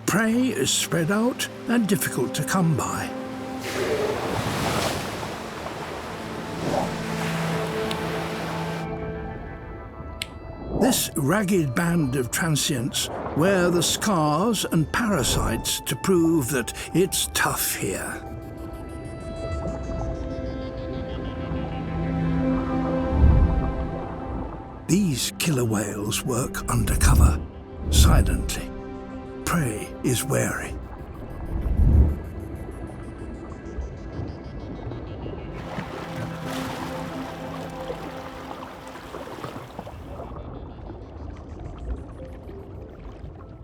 Prey is spread out and difficult to come by. This ragged band of transients wear the scars and parasites to prove that it's tough here. These killer whales work undercover, silently. Prey is wary.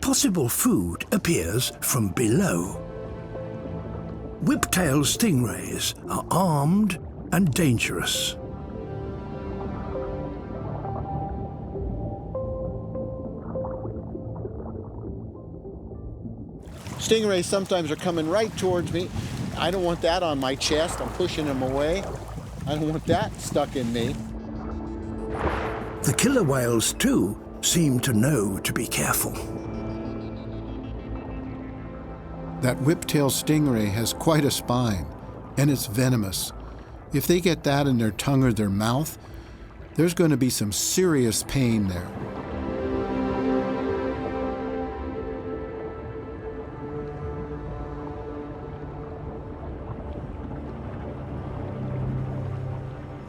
Possible food appears from below. Whiptail stingrays are armed and dangerous. Stingrays sometimes are coming right towards me. I don't want that on my chest. I'm pushing them away. I don't want that stuck in me. The killer whales, too, seem to know to be careful. That whiptail stingray has quite a spine, and it's venomous. If they get that in their tongue or their mouth, there's going to be some serious pain there.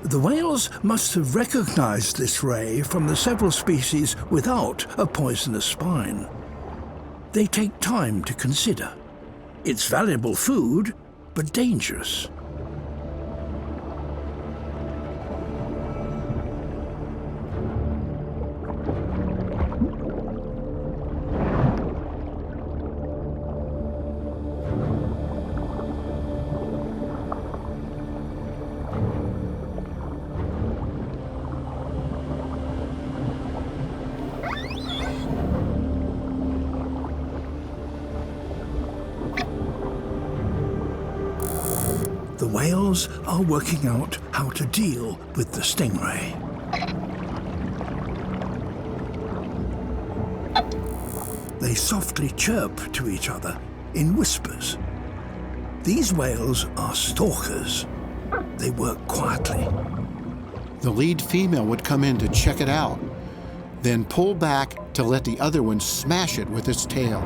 The whales must have recognized this ray from the several species without a poisonous spine. They take time to consider. It's valuable food, but dangerous. The whales are working out how to deal with the stingray. They softly chirp to each other in whispers. These whales are stalkers. They work quietly. The lead female would come in to check it out, then pull back to let the other one smash it with its tail.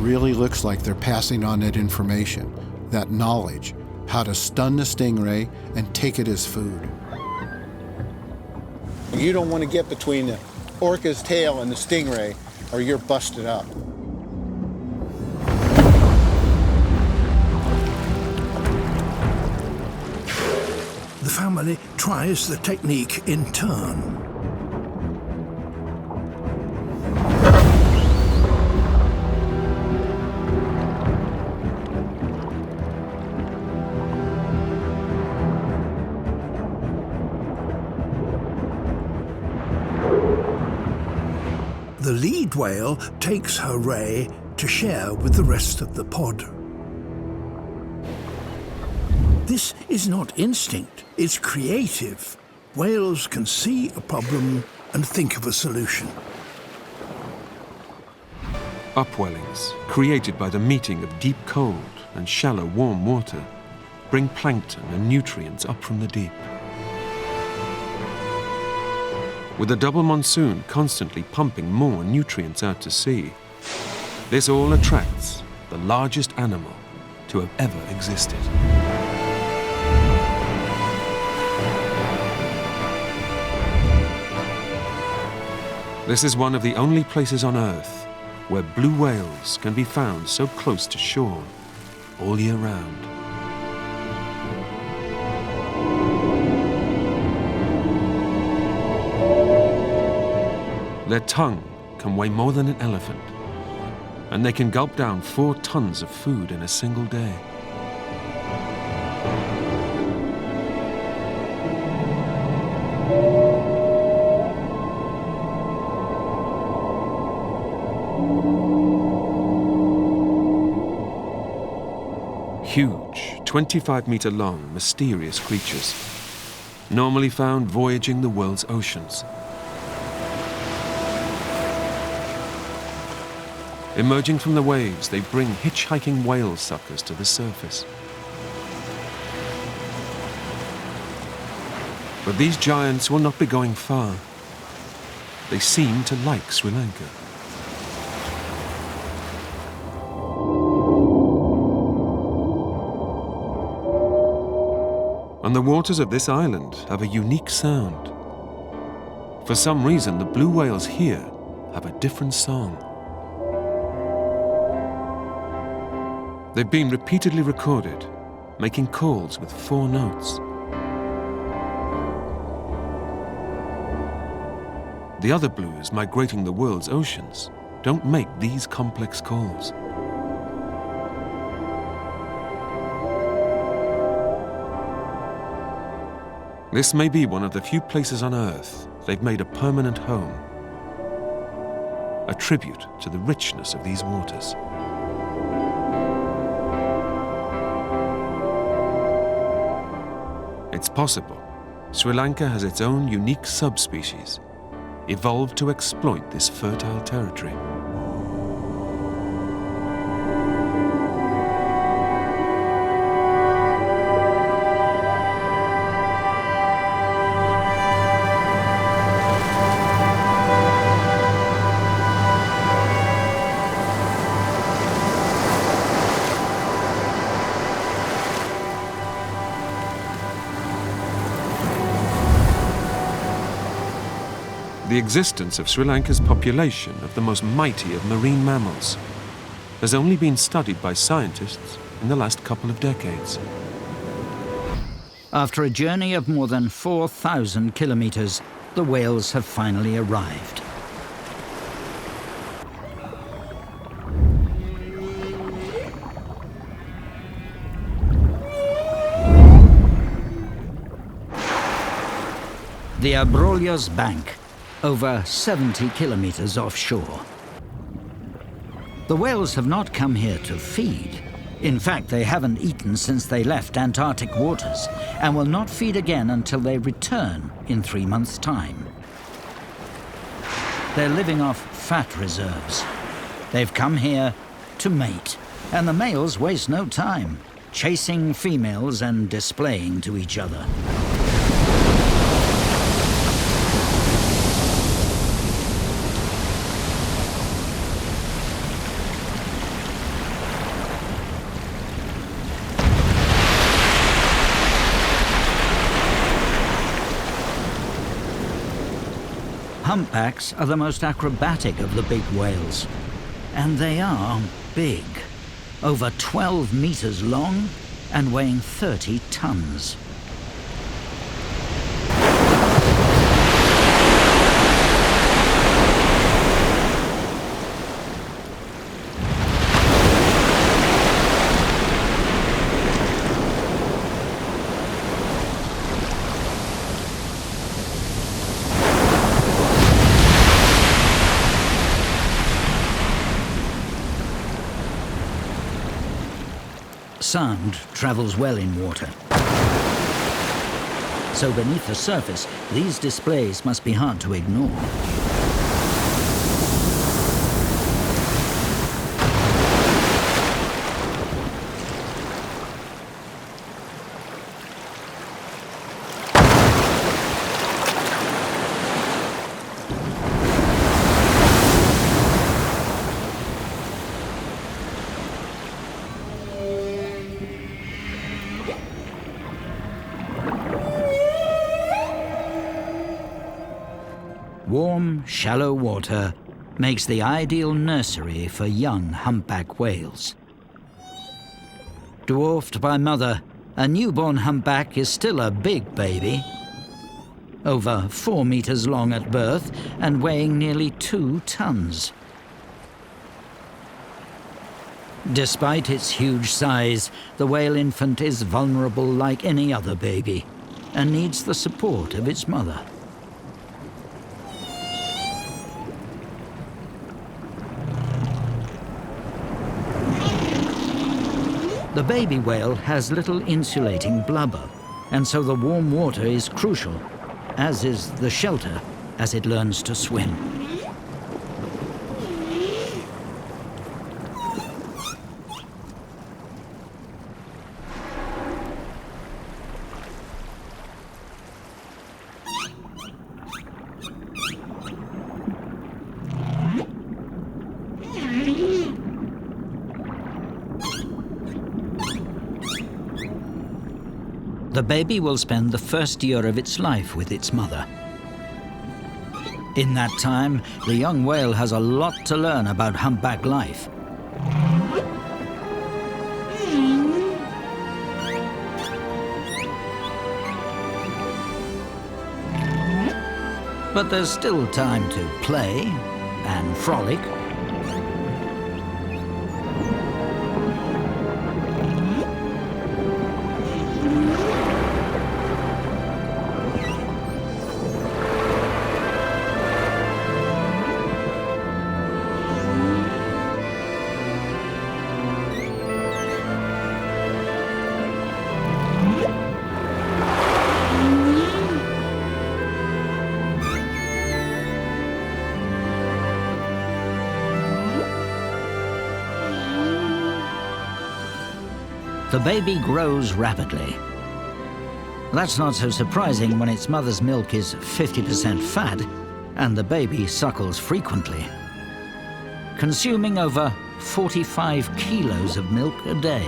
Really looks like they're passing on that information, that knowledge, how to stun the stingray and take it as food. You don't want to get between the orca's tail and the stingray, or you're busted up. The family tries the technique in turn. The lead whale takes her ray to share with the rest of the pod. This is not instinct, it's creative. Whales can see a problem and think of a solution. Upwellings, created by the meeting of deep cold and shallow warm water, bring plankton and nutrients up from the deep. With a double monsoon constantly pumping more nutrients out to sea, this all attracts the largest animal to have ever existed. This is one of the only places on Earth where blue whales can be found so close to shore all year round. Their tongue can weigh more than an elephant, and they can gulp down 4 tons of food in a single day. Huge, 25-meter long, mysterious creatures, normally found voyaging the world's oceans. Emerging from the waves, they bring hitchhiking whale suckers to the surface. But these giants will not be going far. They seem to like Sri Lanka. And the waters of this island have a unique sound. For some reason, the blue whales here have a different song. They've been repeatedly recorded, making calls with 4 notes. The other blues migrating the world's oceans don't make these complex calls. This may be one of the few places on Earth they've made a permanent home, a tribute to the richness of these waters. It's possible Sri Lanka has its own unique subspecies, evolved to exploit this fertile territory. The existence of Sri Lanka's population of the most mighty of marine mammals has only been studied by scientists in the last couple of decades. After a journey of more than 4,000 kilometers, the whales have finally arrived. The Abrolhos Bank, over 70 kilometers offshore. The whales have not come here to feed. In fact, they haven't eaten since they left Antarctic waters and will not feed again until they return in 3 months' time. They're living off fat reserves. They've come here to mate, and the males waste no time, chasing females and displaying to each other. Humpbacks are the most acrobatic of the big whales. And they are big. Over 12 meters long and weighing 30 tons. Sound travels well in water. So beneath the surface, these displays must be hard to ignore. Warm, shallow water makes the ideal nursery for young humpback whales. Dwarfed by mother, a newborn humpback is still a big baby, over 4 meters long at birth and weighing nearly 2 tons. Despite its huge size, the whale infant is vulnerable like any other baby and needs the support of its mother. The baby whale has little insulating blubber, and so the warm water is crucial, as is the shelter as it learns to swim. The baby will spend the first year of its life with its mother. In that time, the young whale has a lot to learn about humpback life. But there's still time to play and frolic. The baby grows rapidly. That's not so surprising when its mother's milk is 50% fat and the baby suckles frequently, consuming over 45 kilos of milk a day.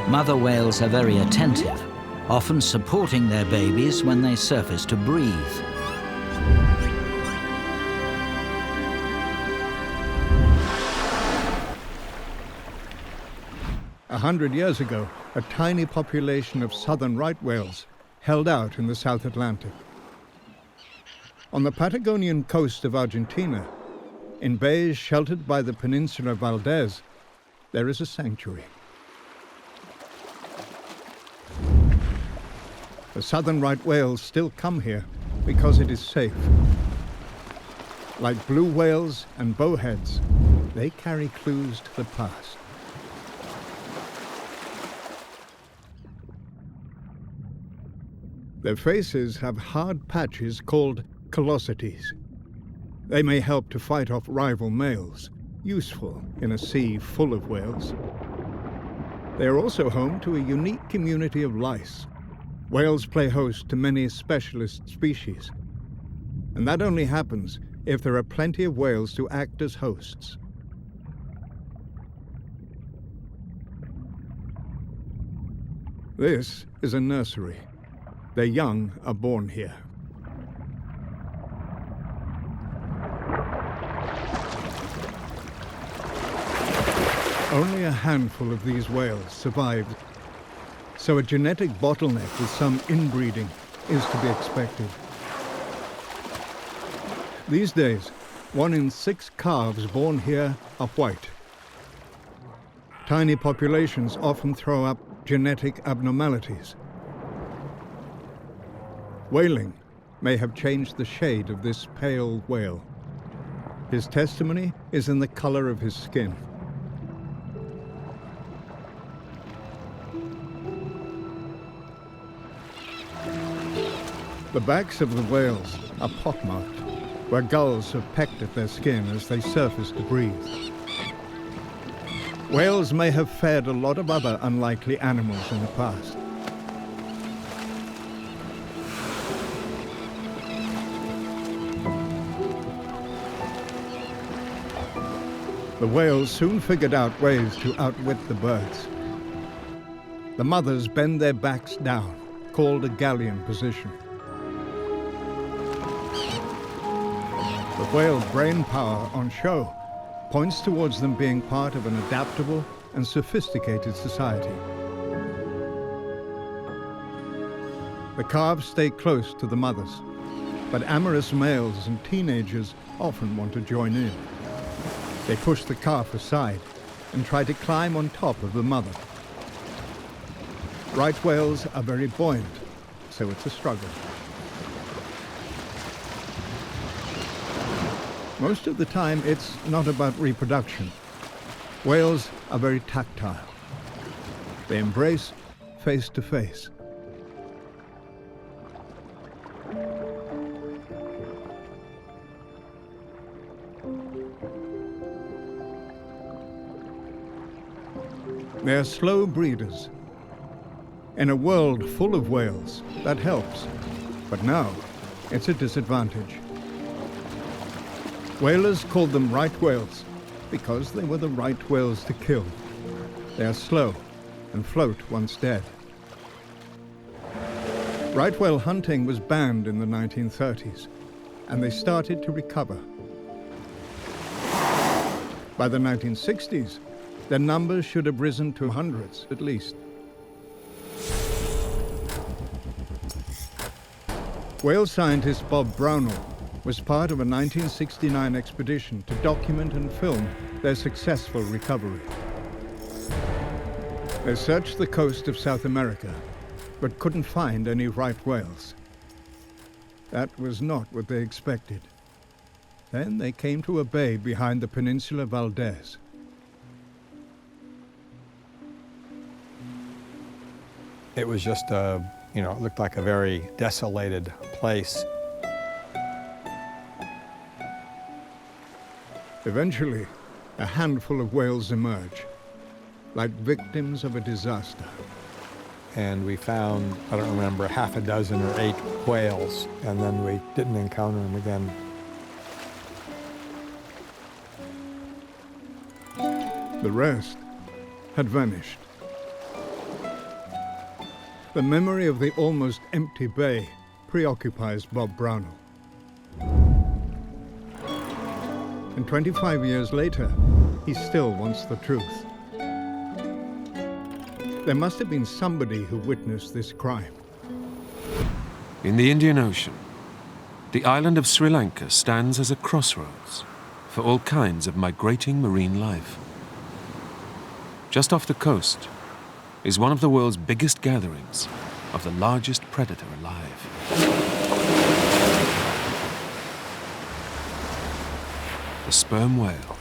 Mother whales are very attentive, often supporting their babies when they surface to breathe. 100 years ago, a tiny population of southern right whales held out in the South Atlantic. On the Patagonian coast of Argentina, in bays sheltered by the peninsula Valdez, there is a sanctuary. The southern right whales still come here because it is safe. Like blue whales and bowheads, they carry clues to the past. Their faces have hard patches called callosities. They may help to fight off rival males, useful in a sea full of whales. They are also home to a unique community of lice. Whales play host to many specialist species, and that only happens if there are plenty of whales to act as hosts. This is a nursery. Their young are born here. Only a handful of these whales survived, so a genetic bottleneck with some inbreeding is to be expected. These days, 1 in 6 calves born here are white. Tiny populations often throw up genetic abnormalities. Whaling may have changed the shade of this pale whale. His testimony is in the color of his skin. The backs of the whales are pockmarked, where gulls have pecked at their skin as they surface to breathe. Whales may have fed a lot of other unlikely animals in the past. The whales soon figured out ways to outwit the birds. The mothers bend their backs down, called a galleon position. The whale brain power on show points towards them being part of an adaptable and sophisticated society. The calves stay close to the mothers, but amorous males and teenagers often want to join in. They push the calf aside and try to climb on top of the mother. Right whales are very buoyant, so it's a struggle. Most of the time, it's not about reproduction. Whales are very tactile. They embrace face to face. They're slow breeders. In a world full of whales, that helps. But now, it's a disadvantage. Whalers called them right whales because they were the right whales to kill. They are slow and float once dead. Right whale hunting was banned in the 1930s, and they started to recover. By the 1960s, their numbers should have risen to hundreds at least. Whale scientist Bob Brownell was part of a 1969 expedition to document and film their successful recovery. They searched the coast of South America, but couldn't find any right whales. That was not what they expected. Then they came to a bay behind the Peninsula Valdez. It was just it looked like a very desolated place. Eventually, a handful of whales emerge, like victims of a disaster. And we found, I don't remember, half a dozen or 8 whales, and then we didn't encounter them again. The rest had vanished. The memory of the almost empty bay preoccupies Bob Brownell. And 25 years later, he still wants the truth. There must have been somebody who witnessed this crime. In the Indian Ocean, the island of Sri Lanka stands as a crossroads for all kinds of migrating marine life. Just off the coast is one of the world's biggest gatherings of the largest predator alive. The sperm whale.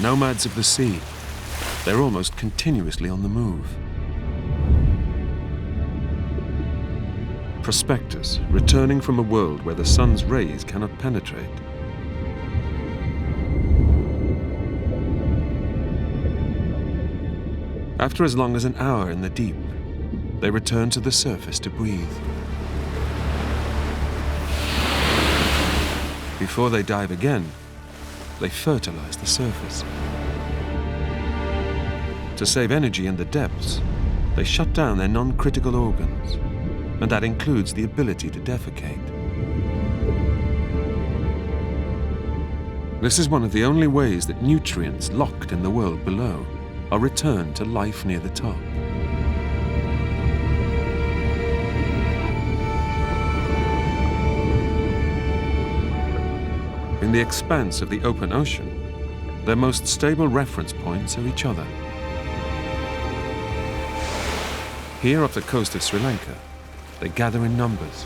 Nomads of the sea, they're almost continuously on the move. Prospectors returning from a world where the sun's rays cannot penetrate. After as long as an hour in the deep, they return to the surface to breathe. Before they dive again, they fertilize the surface. To save energy in the depths, they shut down their non-critical organs, and that includes the ability to defecate. This is one of the only ways that nutrients locked in the world below are returned to life near the top. In the expanse of the open ocean, their most stable reference points are each other. Here off the coast of Sri Lanka, they gather in numbers.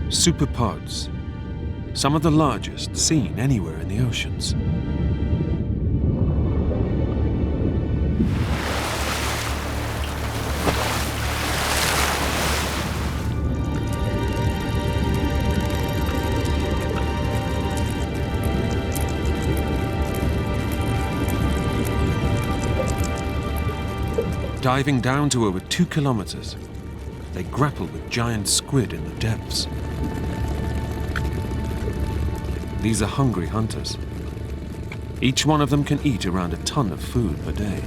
Superpods, some of the largest seen anywhere in the oceans. Diving down to over 2 kilometers, they grapple with giant squid in the depths. These are hungry hunters. Each one of them can eat around a ton of food per day.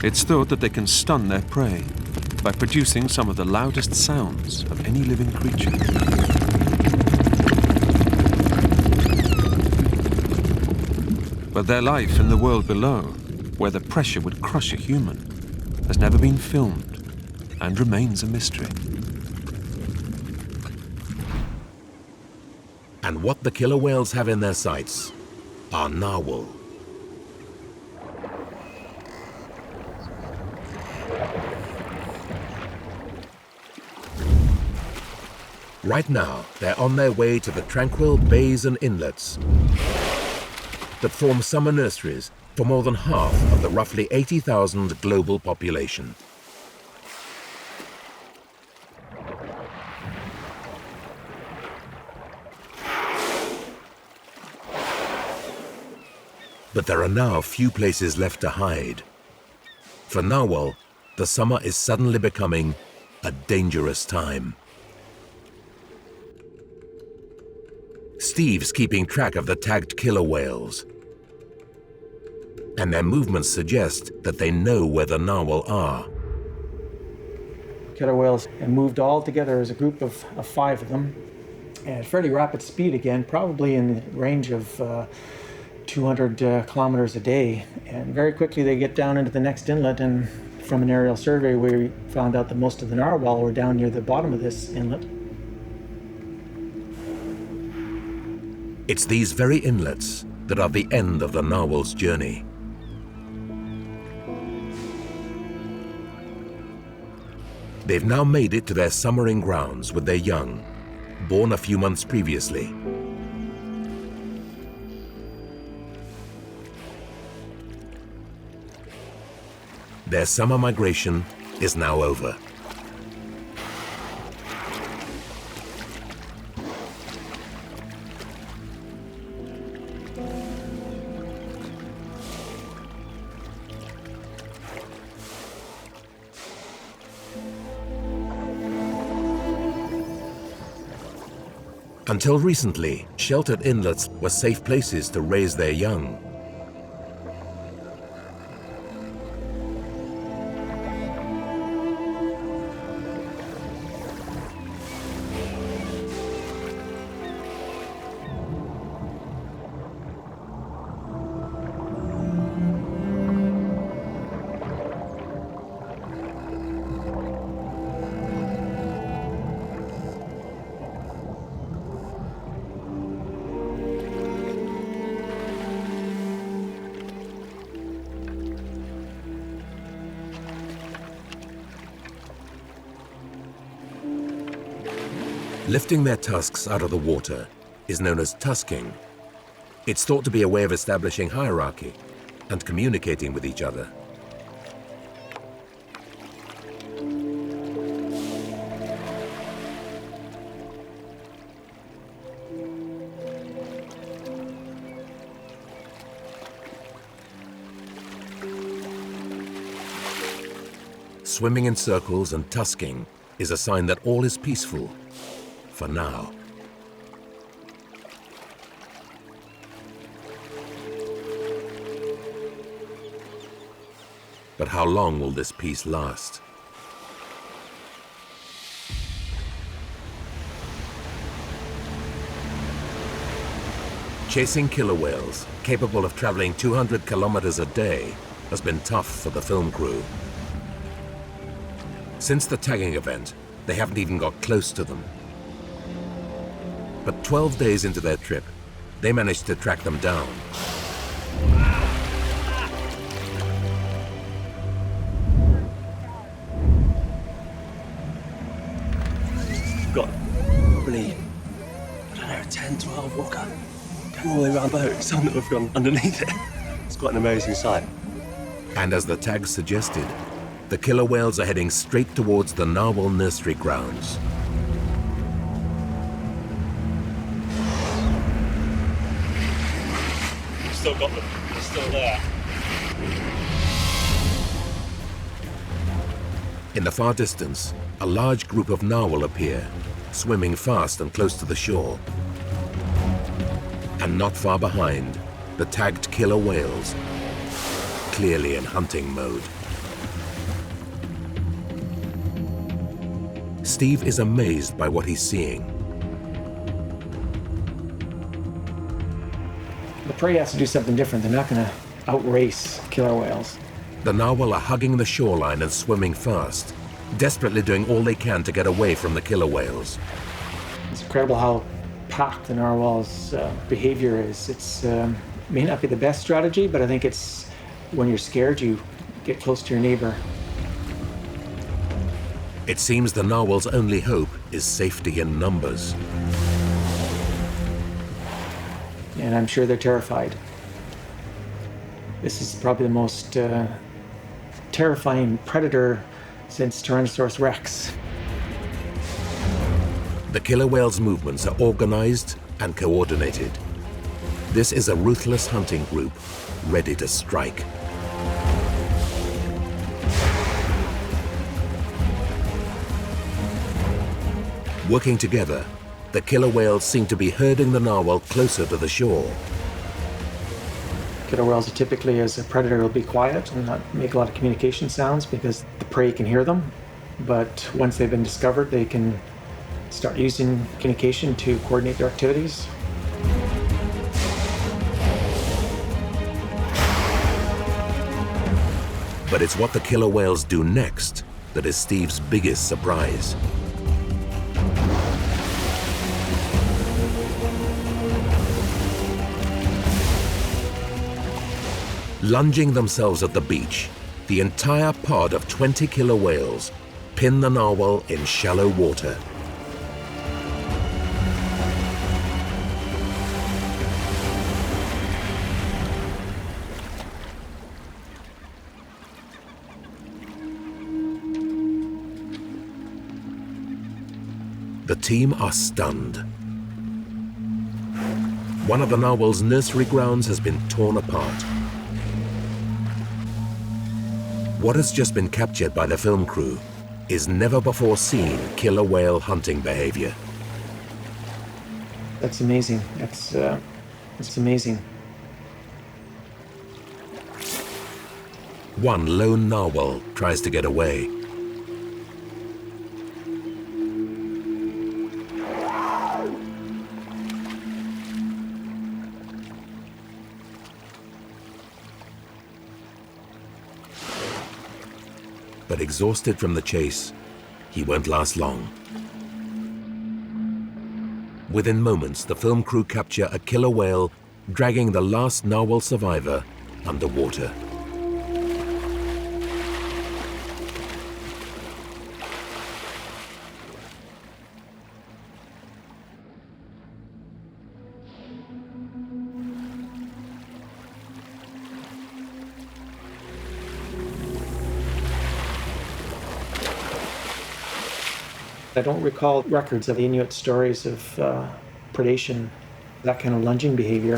It's thought that they can stun their prey by producing some of the loudest sounds of any living creature. But their life in the world below where the pressure would crush a human, has never been filmed and remains a mystery. And what the killer whales have in their sights are narwhal. Right now, they're on their way to the tranquil bays and inlets that form summer nurseries for more than half of the roughly 80,000 global population. But there are now few places left to hide. For narwhal, the summer is suddenly becoming a dangerous time. Steve's keeping track of the tagged killer whales, and their movements suggest that they know where the narwhal are. Killer whales moved all together as a group of 5 of them at fairly rapid speed again, probably in the range of 200 kilometers a day. And very quickly they get down into the next inlet, and from an aerial survey we found out that most of the narwhal were down near the bottom of this inlet. It's these very inlets that are the end of the narwhal's journey. They've now made it to their summering grounds with their young, born a few months previously. Their summer migration is now over. Until recently, sheltered inlets were safe places to raise their young. Lifting their tusks out of the water is known as tusking. It's thought to be a way of establishing hierarchy and communicating with each other. Swimming in circles and tusking is a sign that all is peaceful. For now. But how long will this peace last? Chasing killer whales, capable of traveling 200 kilometers a day, has been tough for the film crew. Since the tagging event, they haven't even got close to them. But 12 days into their trip, they managed to track them down. We've got probably, 10, 12 orca going all the way around the boat. Some that have gone underneath it. It's quite an amazing sight. And as the tag suggested, the killer whales are heading straight towards the narwhal nursery grounds. Still got them. They're still there. In the far distance, a large group of narwhal appear, swimming fast and close to the shore. And not far behind, the tagged killer whales, clearly in hunting mode. Steve is amazed by what he's seeing. The prey has to do something different. They're not going to outrace killer whales. The narwhal are hugging the shoreline and swimming fast, desperately doing all they can to get away from the killer whales. It's incredible how packed the narwhal's behavior is. It's may not be the best strategy, but I think it's when you're scared, you get close to your neighbor. It seems the narwhal's only hope is safety in numbers. And I'm sure they're terrified. This is probably the most terrifying predator since Tyrannosaurus rex. The killer whale's movements are organized and coordinated. This is a ruthless hunting group ready to strike. Working together, the killer whales seem to be herding the narwhal closer to the shore. Killer whales are typically, as a predator, will be quiet and not make a lot of communication sounds because the prey can hear them. But once they've been discovered, they can start using communication to coordinate their activities. But it's what the killer whales do next that is Steve's biggest surprise. Lunging themselves at the beach, the entire pod of 20 killer whales pin the narwhal in shallow water. The team are stunned. One of the narwhal's nursery grounds has been torn apart. What has just been captured by the film crew is never-before-seen killer whale hunting behavior. That's amazing. It's amazing. One lone narwhal tries to get away. But exhausted from the chase, he won't last long. Within moments, the film crew capture a killer whale dragging the last narwhal survivor underwater. I don't recall records of Inuit stories of predation, that kind of lunging behavior.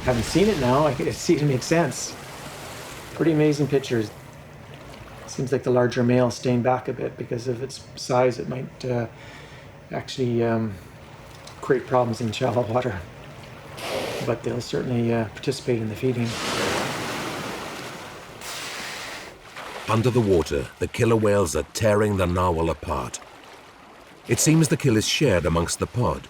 Having seen it now, I can see it makes sense. Pretty amazing pictures. Seems like the larger male is staying back a bit because of its size. It might actually create problems in shallow water. But they'll certainly participate in the feeding. Under the water, the killer whales are tearing the narwhal apart. It seems the kill is shared amongst the pod.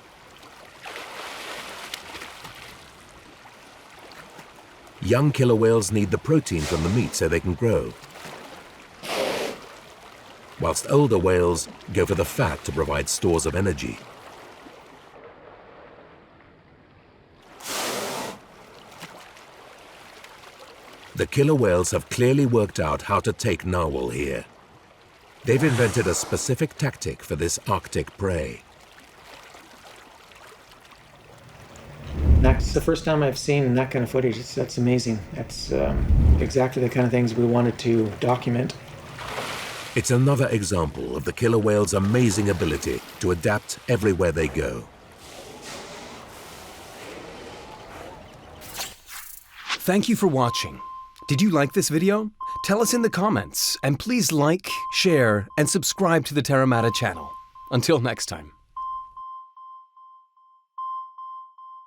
Young killer whales need the protein from the meat so they can grow, whilst older whales go for the fat to provide stores of energy. The killer whales have clearly worked out how to take narwhal here. They've invented a specific tactic for this Arctic prey. That's the first time I've seen that kind of footage. That's amazing. That's exactly the kind of things we wanted to document. It's another example of the killer whale's amazing ability to adapt everywhere they go. Thank you for watching. Did you like this video? Tell us in the comments, and please like, share, and subscribe to the Terra channel. Until next time.